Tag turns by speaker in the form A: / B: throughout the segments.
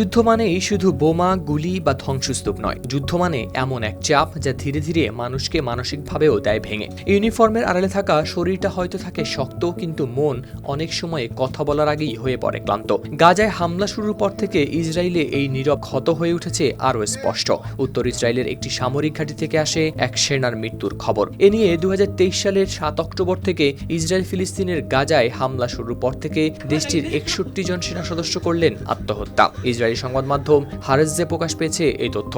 A: যুদ্ধ মানেই শুধু বোমা, গুলি বা ধ্বংসস্তূপ নয়। যুদ্ধ মানে এমন এক চাপ যা ধীরে ধীরে মানুষকে মানসিকভাবেও দেয় ভেঙে। ইউনিফর্মের আড়ালে থাকা শরীরটা হয়তো থাকে শক্ত, কিন্তু মন অনেক সময় কথা বলার আগেই হয়ে পড়ে ক্লান্ত। গাজায় হামলা শুরুর পর থেকে ইসরায়েলে এই নীরব ক্ষত হয়ে উঠেছে আরও স্পষ্ট। উত্তর ইসরায়েলের একটি সামরিক ঘাঁটি থেকে আসে এক সেনার মৃত্যুর খবর। এ নিয়ে 2023 সালের 7 অক্টোবর থেকে ইসরায়েল ফিলিস্তিনের গাজায় হামলা শুরুর পর থেকে দেশটির 61 জন সেনা সদস্য করলেন আত্মহত্যা। ইসরায়েলি সংবাদ মাধ্যম হারেজে প্রকাশ পেয়েছে এই তথ্য।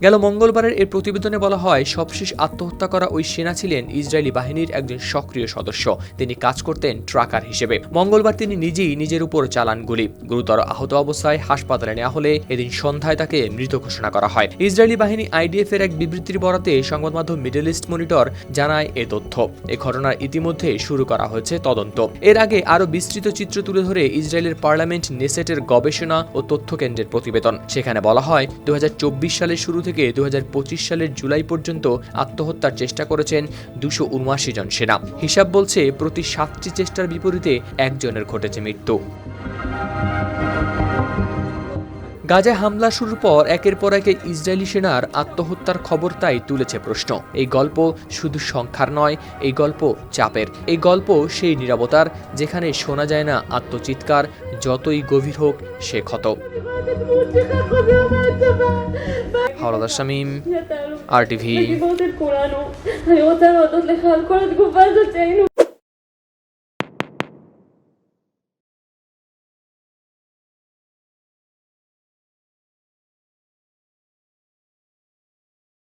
A: গেল মঙ্গলবারের এই প্রতিবেদনে বলা হয়, সবশেষ আত্মহত্যা করা ওই সেনা ছিলেন ইসরায়েলি বাহিনীর একজন সক্রিয় সদস্য। তিনি কাজ করতেন ট্রাকার হিসেবে। মঙ্গলবার তিনি নিজেই নিজের উপর চালান গুলি। গুরুতর আহত অবস্থায় হাসপাতালে নেওয়া হলে এদিন সন্ধ্যায় তাকে মৃত ঘোষণা করা হয়। ইসরায়েলি বাহিনী IDF এর এক বিবৃতির বরাতে সংবাদ মাধ্যম মিডল ইস্ট মনিটর জানায় এ তথ্য। এই ঘটনার ইতিমধ্যে শুরু করা হয়েছে তদন্ত। এর আগে আরও বিস্তৃত চিত্র তুলে ধরে ইসরায়েলের পার্লামেন্ট নেসেটের গবেষণা ও তথ্য কেন্দ্রের প্রতিবেদন। সেখানে বলা হয়, 2024 সালের শুরু থেকে 2025 সালের জুলাই পর্যন্ত আত্মহত্যার চেষ্টা করেছেন 279 জন সেনা। হিসাব বলছে, প্রতি 7টি চেষ্টার বিপরীতে একজনের ঘটেছে মৃত্যু। গাজায় হামলা শুরুর পর একের পর এক ইসরায়েলি সেনার আত্মহত্যার খবর তাই তুলেছে প্রশ্ন। এই গল্প শুধু সংখ্যার নয়, এই গল্প চাপের। এই গল্প সেই নীরবতার, যেখানে শোনা যায় না আত্মচিৎকার, যতই গভীর হোক সে ক্ষত। হাওলাদার শামীম, RTV।